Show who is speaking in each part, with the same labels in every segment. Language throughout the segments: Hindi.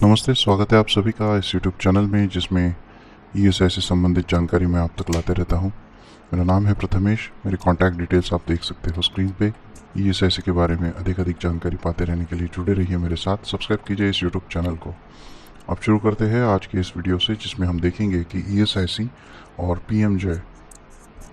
Speaker 1: नमस्ते, स्वागत है आप सभी का इस YouTube चैनल में जिसमें ईएसआई से संबंधित जानकारी मैं आप तक लाते रहता हूं। मेरा नाम है प्रथमेश। मेरी कॉन्टैक्ट डिटेल्स आप देख सकते हो स्क्रीन पे। ईएसआई के बारे में अधिक जानकारी पाते रहने के लिए जुड़े रहिए मेरे साथ। सब्सक्राइब कीजिए इस YouTube चैनल को। अब शुरू करते हैं आज के इस वीडियो से, जिसमें हम देखेंगे कि ईएसआई और पीएमजे,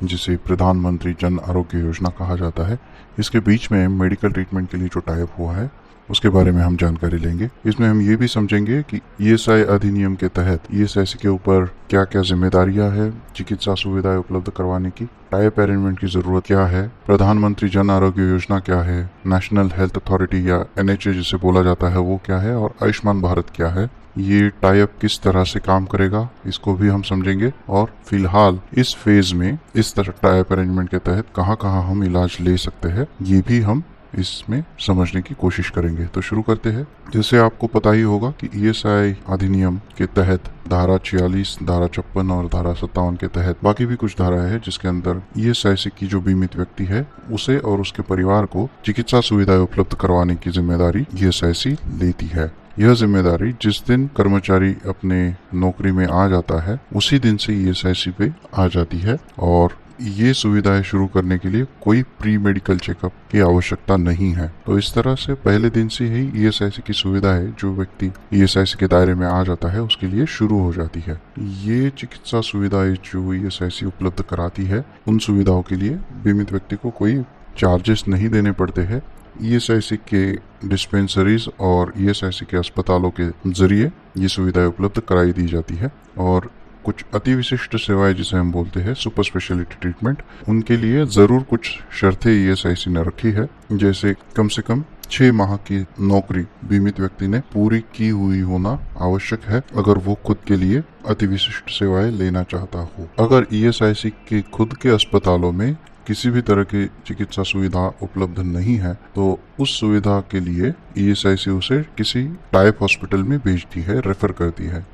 Speaker 1: जिसे प्रधानमंत्री जन आरोग्य योजना कहा जाता है, इसके बीच में मेडिकल ट्रीटमेंट के लिए जो टाइप हुआ है उसके बारे में हम जानकारी लेंगे। इसमें हम ये भी समझेंगे कि ईएसआई अधिनियम के तहत ईएसआई के ऊपर क्या क्या जिम्मेदारियां हैं, चिकित्सा सुविधाएं उपलब्ध करवाने की, टाइप अरेंजमेंट की जरूरत क्या है, प्रधानमंत्री जन आरोग्य योजना क्या है, नेशनल हेल्थ अथॉरिटी या एनएचए जिसे बोला जाता है वो क्या है, और आयुष्मान भारत क्या है, ये टाइप किस तरह से काम करेगा, इसको भी हम समझेंगे। और फिलहाल इस फेज में इस तरह टाइप अरेंजमेंट के तहत कहाँ कहाँ हम इलाज ले सकते हैं, ये भी हम इसमें समझने की कोशिश करेंगे। तो शुरू करते हैं। जैसे आपको पता ही होगा कि ईएसआई अधिनियम के तहत धारा 46, धारा 56 और धारा 57 के तहत बाकी भी कुछ धाराएं हैं जिसके अंदर ईएसआई की जो बीमित व्यक्ति है उसे और उसके परिवार को चिकित्सा सुविधाएं उपलब्ध करवाने की जिम्मेदारी ईएसआई लेती है। यह जिम्मेदारी जिस दिन कर्मचारी अपने नौकरी में आ जाता है उसी दिन से ईएसआई पे आ जाती है, और ये सुविधाएं शुरू करने के लिए कोई प्री मेडिकल चेकअप की आवश्यकता नहीं है। तो इस तरह से पहले दिन से ही ईएसआई की सुविधाएं जो व्यक्ति ईएसआई के दायरे में आ जाता है उसके लिए शुरू हो जाती है। ये चिकित्सा सुविधाएं जो ईएसआई उपलब्ध कराती है, उन सुविधाओं के लिए बीमित व्यक्ति को कोई चार्जेस नहीं देने पड़ते हैं। ईएसआई के डिस्पेंसरीज और ईएसआई के अस्पतालों के जरिए ये सुविधाएं उपलब्ध कराई दी जाती है। और कुछ अति विशिष्ट सेवाएं जिसे हम बोलते हैं सुपर स्पेशलिटी ट्रीटमेंट, उनके लिए जरूर कुछ शर्तें ईएसआई ने रखी है। जैसे कम से कम 6 माह की नौकरी बीमित व्यक्ति ने पूरी की हुई होना आवश्यक है अगर वो खुद के लिए अति विशिष्ट सेवाएं लेना चाहता हो। अगर ईएसआई के खुद के अस्पतालों में किसी भी तरह की चिकित्सा सुविधा उपलब्ध नहीं है तो उस सुविधा के लिए ईएसआई उसे किसी टाइप हॉस्पिटल में भेजती है, रेफर करती है।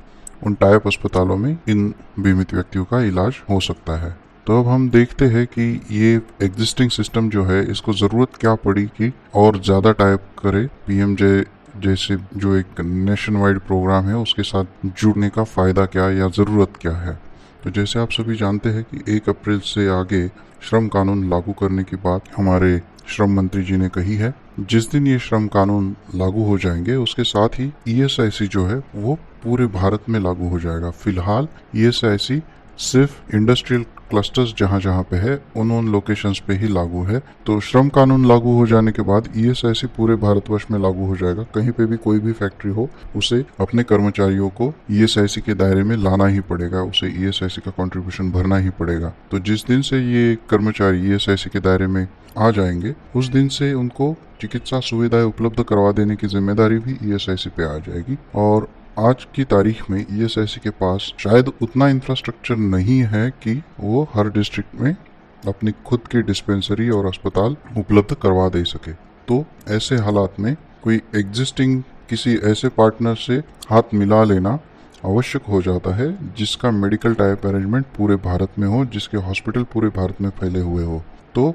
Speaker 1: उन टाइप अस्पतालों में इन बीमित व्यक्तियों का इलाज हो सकता है। तो अब हम देखते हैं कि ये एग्जिस्टिंग सिस्टम जो है इसको जरूरत क्या पड़ी कि और ज्यादा टाइप करे। पीएमजे जैसे जो एक नेशन वाइड प्रोग्राम है उसके साथ जुड़ने का फायदा क्या या जरूरत क्या है। तो जैसे आप सभी जानते हैं कि 1 अप्रैल से आगे श्रम कानून लागू करने की बात हमारे श्रम मंत्री जी ने कही है। जिस दिन ये श्रम कानून लागू हो जाएंगे उसके साथ ही ईएसआई जो है वो पूरे भारत में लागू हो जाएगा। फिलहाल ईएसआई सिर्फ इंडस्ट्रियल क्लस्टर्स जहां जहां पे है उन लोकेशंस पे ही लागू है। तो श्रम कानून लागू हो जाने के बाद ईएसआई पूरे भारतवर्ष में लागू हो जाएगा। कहीं पे भी कोई भी फैक्ट्री हो उसे अपने कर्मचारियों को ईएसआई के दायरे में लाना ही पड़ेगा, उसे ईएसआई का कंट्रीब्यूशन भरना ही पड़ेगा। तो जिस दिन से ये कर्मचारी ईएसआई के दायरे में आ जाएंगे उस दिन से उनको चिकित्सा सुविधाएं उपलब्ध करवा देने की जिम्मेदारी भी ईएसआई पे आ जाएगी। और आज की तारीख में ईएसआई के पास शायद उतना इंफ्रास्ट्रक्चर नहीं है कि वो हर डिस्ट्रिक्ट में अपनी खुद की डिस्पेंसरी और अस्पताल उपलब्ध करवा दे सके। तो ऐसे हालात में कोई एग्जिस्टिंग किसी ऐसे पार्टनर से हाथ मिला लेना आवश्यक हो जाता है जिसका मेडिकल टाइप अरेंजमेंट पूरे भारत में हो, जिसके हॉस्पिटल पूरे भारत में फैले हुए हो। तो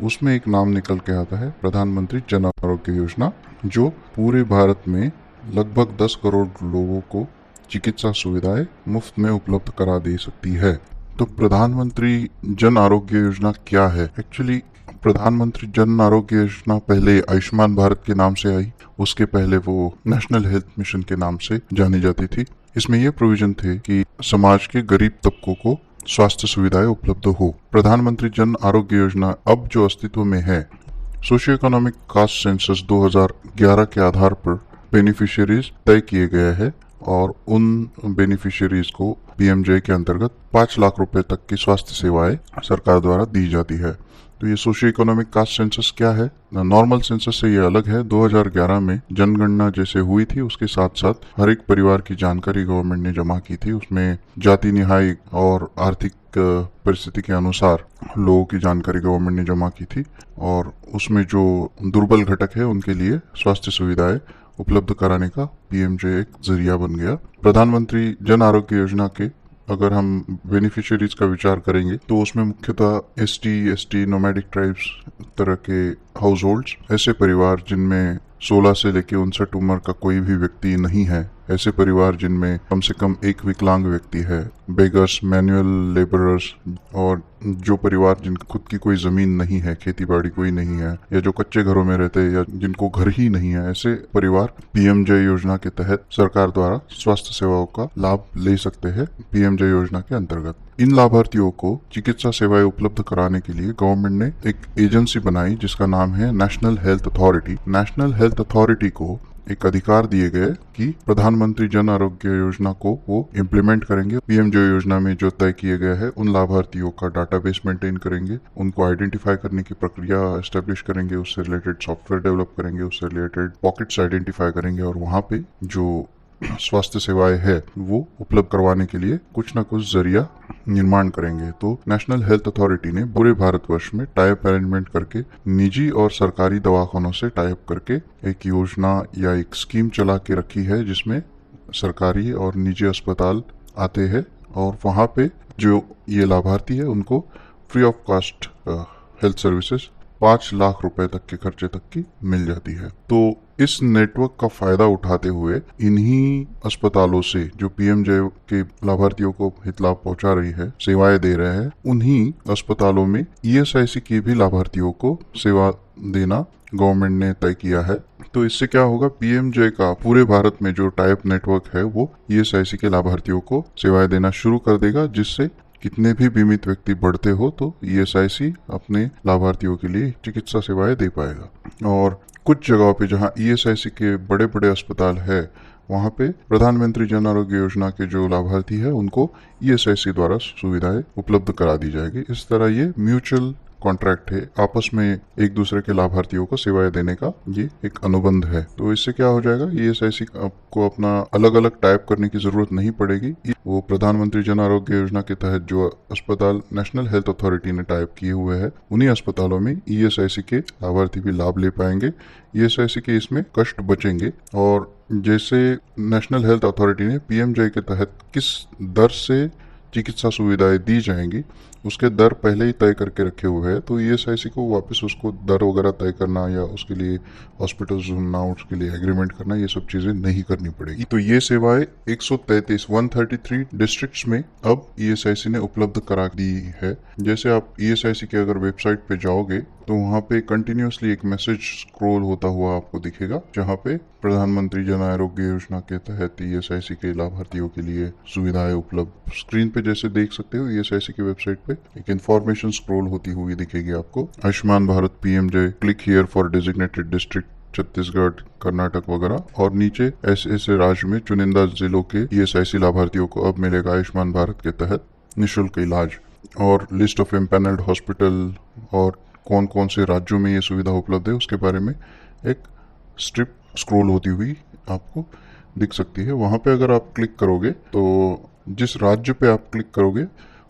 Speaker 1: उसमें एक नाम निकल के आता है प्रधानमंत्री जन आरोग्य योजना, जो पूरे भारत में लगभग 10 करोड़ लोगों को चिकित्सा सुविधाएं मुफ्त में उपलब्ध करा दे सकती है। तो प्रधानमंत्री जन आरोग्य योजना क्या है? एक्चुअली प्रधानमंत्री जन आरोग्य योजना पहले आयुष्मान भारत के नाम से आई, उसके पहले वो नेशनल हेल्थ मिशन के नाम से जानी जाती थी। इसमें यह प्रोविजन थे कि समाज के गरीब तबकों को स्वास्थ्य सुविधाएं उपलब्ध हो। प्रधानमंत्री जन आरोग्य योजना अब जो अस्तित्व में है, सोशियो इकोनॉमिक कास्ट सेंसस 2011 के आधार पर बेनिफिशियरीज तय किए गए हैं और उन बेनिफिशियरीज को पीएमजे के अंतर्गत 5 लाख रुपए तक की स्वास्थ्य सेवाएं सरकार द्वारा दी जाती है। तो ये सोशियो इकोनॉमिक कास्ट सेंसस क्या है? नॉर्मल सेंसस से ये अलग है। 2011 में जनगणना जैसे हुई थी उसके साथ साथ हर एक परिवार की जानकारी गवर्नमेंट ने जमा की थी। उसमें जाति निहाय और आर्थिक परिस्थिति के अनुसार लोगों की जानकारी गवर्नमेंट ने जमा की थी, और उसमें जो दुर्बल घटक है उनके लिए स्वास्थ्य सुविधाएं उपलब्ध कराने का पीएमजे एक जरिया बन गया। प्रधानमंत्री जन आरोग्य योजना के अगर हम बेनिफिशियरीज का विचार करेंगे तो उसमें मुख्यतः एसटी, नोमैडिक ट्राइब्स तरह के हाउस होल्ड्स, ऐसे परिवार जिनमें 16 से लेकर 59 उम्र का कोई भी व्यक्ति नहीं है, ऐसे परिवार जिनमें कम से कम एक विकलांग व्यक्ति है, बेगर्स, मैनुअल लेबरर्स, और जो परिवार जिनकी खुद की कोई जमीन नहीं है, खेती बाड़ी कोई नहीं है, या जो कच्चे घरों में रहते हैं या जिनको घर ही नहीं है, ऐसे परिवार पीएमजे योजना के तहत सरकार द्वारा स्वास्थ्य सेवाओं का लाभ ले सकते हैं। पीएमजे योजना के अंतर्गत इन लाभार्थियों को चिकित्सा सेवाएं उपलब्ध कराने के लिए गवर्नमेंट ने एक एजेंसी बनाई जिसका नाम है national health authority. National health authority को एक अधिकार दिए गए कि प्रधानमंत्री जन आरोग्य योजना को वो इम्प्लीमेंट करेंगे। पीएमजे योजना में जो तय किए गए हैं उन लाभार्थियों का डाटाबेस मेंटेन करेंगे, उनको आइडेंटिफाई करने की प्रक्रिया एस्टेब्लिश करेंगे, उससे रिलेटेड सॉफ्टवेयर डेवलप करेंगे, उससे रिलेटेड पॉकेट्स आइडेंटिफाई करेंगे और वहां पे जो स्वास्थ्य सेवाएं है वो उपलब्ध करवाने के लिए कुछ ना कुछ जरिया निर्माण करेंगे। तो नेशनल हेल्थ अथॉरिटी ने पूरे भारतवर्ष में टाइप अरेंजमेंट करके निजी और सरकारी दवाखानों से टाइप करके एक योजना या एक स्कीम चला के रखी है जिसमें सरकारी और निजी अस्पताल आते हैं और वहाँ पे जो ये लाभार्थी है उनको free of cost health services 5 lakh रुपए तक के खर्चे तक की मिल जाती है। तो इस नेटवर्क का फायदा उठाते हुए इन्हीं अस्पतालों से जो पीएमजे के लाभार्थियों को हित लाभ पहुंचा रही है, सेवाएं दे रहे हैं, उन्हीं अस्पतालों में ईएसआईसी के भी लाभार्थियों को सेवा देना गवर्नमेंट ने तय किया है। तो इससे क्या होगा, पीएमजे का पूरे भारत में जो टाइप नेटवर्क है वो ईएसआईसी के लाभार्थियों को सेवाएं देना शुरू कर देगा, जिससे कितने भी बीमित व्यक्ति बढ़ते हो तो ईएसआईसी अपने लाभार्थियों के लिए चिकित्सा सेवाएं दे पाएगा। और कुछ जगहों पे जहां ईएसआईसी के बड़े बड़े अस्पताल है वहां पे प्रधानमंत्री जन आरोग्य योजना के जो लाभार्थी है उनको ईएसआईसी द्वारा सुविधाएं उपलब्ध करा दी जाएगी। इस तरह ये म्यूचुअल कॉन्ट्रैक्ट है, आपस में एक दूसरे के लाभार्थियों को सेवाएं देने का ये एक अनुबंध है। तो इससे क्या हो जाएगा, ईएसआईसी को अपना अलग अलग टाइप करने की जरूरत नहीं पड़ेगी। वो प्रधानमंत्री जन आरोग्य योजना के तहत जो अस्पताल नेशनल हेल्थ अथॉरिटी ने टाइप किए हुए हैं उन्हीं अस्पतालों में ईएसआईसी के लाभार्थी भी लाभ ले पाएंगे। ईएसआईसी के इसमें कष्ट बचेंगे। और जैसे नेशनल हेल्थ अथॉरिटी ने पीएमजे के तहत किस दर से चिकित्सा सुविधाएं दी जाएंगी उसके दर पहले ही तय करके रखे हुए हैं, तो ईएसआईसी को वापस उसको दर वगैरह तय करना या उसके लिए हॉस्पिटल ढूंढना, उसके लिए एग्रीमेंट करना, ये सब चीजें नहीं करनी पड़ेगी। तो ये सेवाएं 133 डिस्ट्रिक्ट्स में अब ईएसआईसी ने उपलब्ध करा दी है। जैसे आप ईएसआईसी के अगर वेबसाइट पे जाओगे तो वहाँ पे कंटिन्यूसली एक मैसेज स्क्रॉल होता हुआ आपको दिखेगा जहाँ पे प्रधानमंत्री जन आरोग्य योजना के तहत ईएसआईसी के लाभार्थियों के लिए सुविधाएं उपलब्ध, स्क्रीन पे जैसे देख सकते हो ईएसआईसी की वेबसाइट पे एक इन्फॉर्मेशन स्क्रॉल होती हुई दिखेगी आपको। Ayushman Bharat PMJ, click here for designated district Chhattisgarh, Karnataka वगैरह, और नीचे ऐसे ऐसे राज्य में चुनिंदा जिलों के ईएसआईसी लाभार्थियों को अब मिलेगा आयुष्मान भारत के तहत निःशुल्क इलाज, और लिस्ट ऑफ एम्पैनल्ड हॉस्पिटल और कौन कौन से राज्यों में ये सुविधा उपलब्ध है उसके बारे में एक स्ट्रिप स्क्रॉल होती हुई आपको दिख सकती है। वहां पे अगर आप क्लिक करोगे तो जिस राज्य पे आप क्लिक करोगे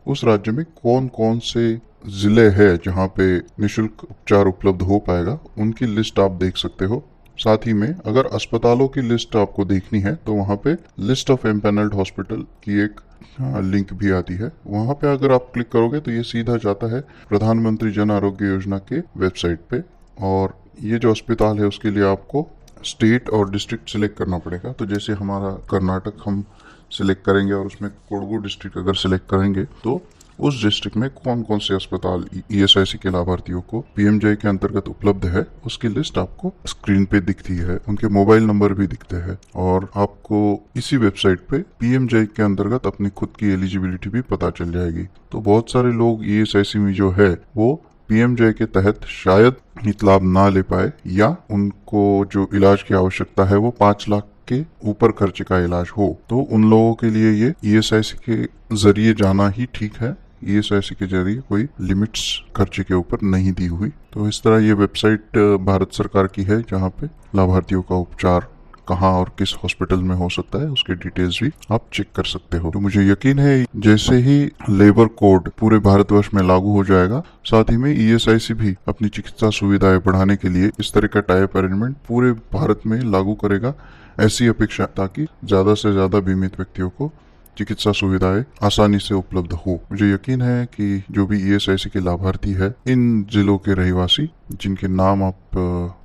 Speaker 1: उस राज्य में कौन कौन से जिले हैं जहाँ पे निःशुल्क उपचार उपलब्ध हो पाएगा उनकी लिस्ट आप देख सकते हो। साथ ही में अगर अस्पतालों की लिस्ट आपको देखनी है तो वहाँ पे लिस्ट ऑफ एम्पैनल्ड हॉस्पिटल की एक लिंक भी आती है। वहाँ पे अगर आप क्लिक करोगे तो ये सीधा जाता है प्रधानमंत्री जन आरोग्य योजना के वेबसाइट पे, और ये जो अस्पताल है उसके लिए आपको स्टेट और डिस्ट्रिक्ट सिलेक्ट करना पड़ेगा। तो जैसे हमारा कर्नाटक हम सिलेक्ट करेंगे और उसमें कोडगु डिस्ट्रिक्ट अगर सिलेक्ट करेंगे तो उस डिस्ट्रिक्ट में कौन कौन से अस्पताल ईएसआईसी के लाभार्थियों को पीएमजे के अंतर्गत उपलब्ध है उसकी लिस्ट आपको स्क्रीन पे दिखती है, उनके मोबाइल नंबर भी दिखते हैं, और आपको इसी वेबसाइट पे पीएमजे के अंतर्गत अपनी खुद की एलिजिबिलिटी भी पता चल जाएगी। तो बहुत सारे लोग ईएसआईसी में जो है वो पीएमजे के तहत शायद हित लाभ ना ले पाए, या उनको जो इलाज की आवश्यकता है वो 5 लाख के ऊपर खर्चे का इलाज हो, तो उन लोगों के लिए ये ईएसआईसी के जरिए जाना ही ठीक है। ईएसआईसी के जरिए कोई लिमिट्स खर्चे के ऊपर नहीं दी हुई। तो इस तरह ये वेबसाइट भारत सरकार की है जहाँ पे लाभार्थियों का उपचार कहाँ और किस हॉस्पिटल में हो सकता है उसके डिटेल्स भी आप चेक कर सकते हो। तो मुझे यकीन है जैसे ही लेबर कोड पूरे भारतवर्ष में लागू हो जाएगा, साथ ही में ईएसआईसी भी अपनी चिकित्सा सुविधाएं बढ़ाने के लिए इस तरह का टाइप अरेंजमेंट पूरे भारत में लागू करेगा, ऐसी अपेक्षा, ताकि ज्यादा से ज्यादा बीमित व्यक्तियों को चिकित्सा सुविधाएं आसानी से उपलब्ध हो। मुझे यकीन है कि जो भी ईएसआईसी के लाभार्थी है, इन जिलों के रहवासी जिनके नाम आप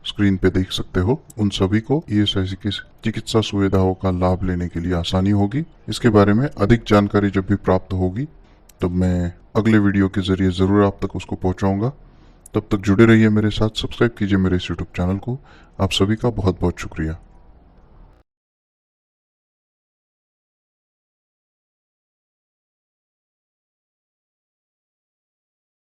Speaker 1: स्क्रीन पे देख सकते हो, उन सभी को ईएसआईसी की चिकित्सा सुविधाओं का लाभ लेने के लिए आसानी होगी। इसके बारे में अधिक जानकारी जब भी प्राप्त होगी तब मैं अगले वीडियो के जरिए जरूर आप तक उसको पहुंचाऊंगा। तब तक जुड़े रहिए मेरे साथ, सब्सक्राइब कीजिए मेरे इस यूट्यूब चैनल को। आप सभी का बहुत बहुत शुक्रिया।